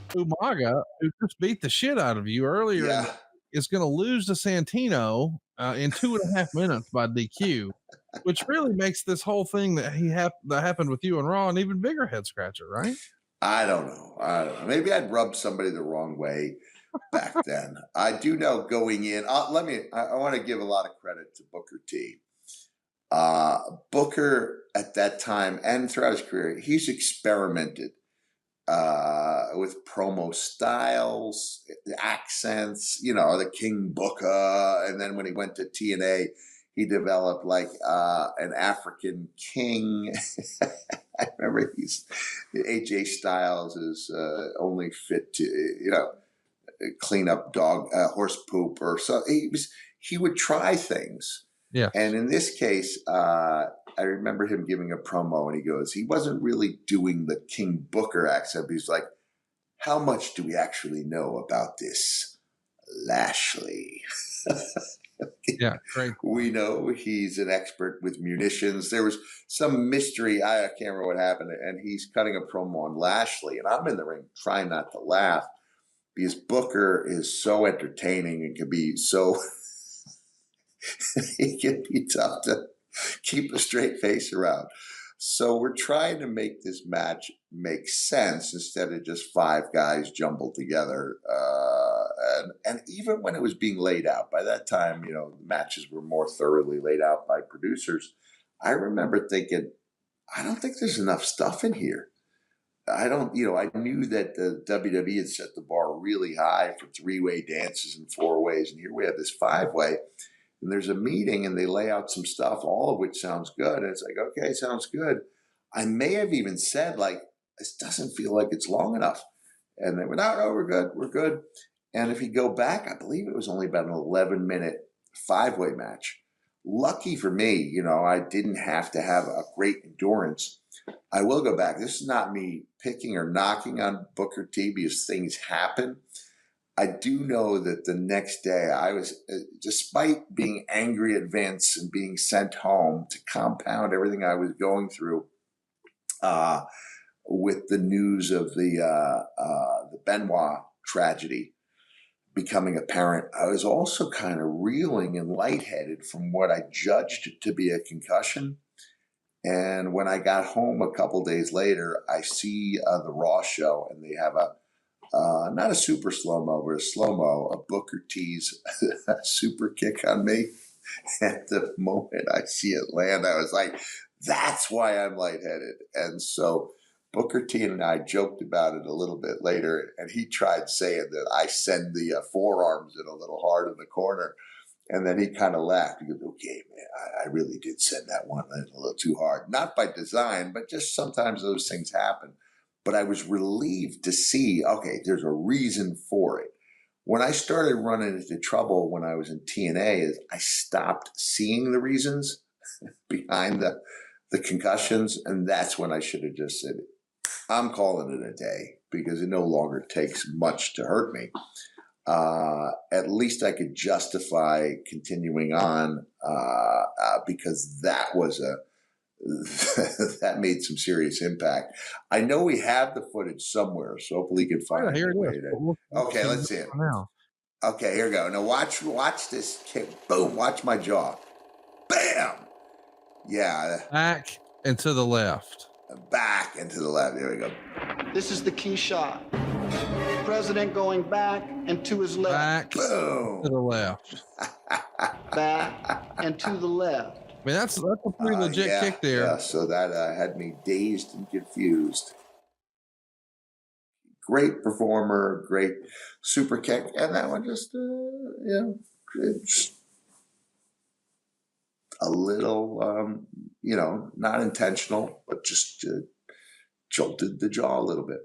Umaga, who just beat the shit out of you earlier, Yeah. is going to lose to Santino in 2.5 minutes by DQ, which really makes this whole thing that happened with you and Raw an even bigger head scratcher, right? I don't know. Maybe I'd rubbed somebody the wrong way back then. I do know going in. I want to give a lot of credit to Booker T. Booker at that time and throughout his career, he's experimented with promo styles, the accents, the King Booker. And then when he went to TNA, he developed like an African king. I remember AJ Styles is only fit to, clean up dog horse poop or so. He would try things. Yeah. And in this case, I remember him giving a promo and he wasn't really doing the King Booker accent. He's like, how much do we actually know about this Lashley? Yeah, great. We know he's an expert with munitions. There was some mystery. I can't remember what happened. And he's cutting a promo on Lashley. And I'm in the ring trying not to laugh because Booker is so entertaining and can be so, it can be tough to keep a straight face around. So we're trying to make this match make sense instead of just five guys jumbled together. And even when it was being laid out, by that time, the matches were more thoroughly laid out by producers. I remember thinking, I don't think there's enough stuff in here. I knew that the WWE had set the bar really high for three-way dances and four-ways. And here we have this five-way. And there's a meeting and they lay out some stuff, all of which sounds good. And it's like, okay, sounds good. I may have even said, like, this doesn't feel like it's long enough. And they went, no, we're good. And if you go back, I believe it was only about an 11-minute five-way match. Lucky for me, I didn't have to have a great endurance. I will go back. This is not me picking or knocking on Booker T because things happen. I do know that the next day I was, despite being angry at Vince and being sent home to compound everything I was going through with the news of the Benoit tragedy becoming apparent, I was also kind of reeling and lightheaded from what I judged to be a concussion. And when I got home a couple days later, I see the Raw show and they have not a super slow-mo, but a slow-mo, a Booker T's super kick on me. At the moment I see it land, I was like, that's why I'm lightheaded. And so Booker T and I joked about it a little bit later, and he tried saying that I send the forearms in a little hard in the corner. And then he kind of laughed. He goes, okay, man, I really did send that one in a little too hard. Not by design, but just sometimes those things happen. But I was relieved to see, okay, there's a reason for it. When I started running into trouble when I was in TNA, is I stopped seeing the reasons behind the concussions. And that's when I should have just said, I'm calling it a day because it no longer takes much to hurt me. At least I could justify continuing on because that was that made some serious impact. I know we have the footage somewhere, so hopefully you can find Here a way it is. to. Okay, let's see it. Now. Okay, here we go. Now watch this kick. Boom! Watch my jaw. Bam! Yeah. Back and to the left. Back and to the left. There we go. This is the key shot. President going back and to his left. Back Boom. to the left. Back and to the left. I mean, that's a pretty legit kick there. Yeah, so that had me dazed and confused. Great performer, great super kick, and that one just, it's a little, not intentional, but just jolted the jaw a little bit.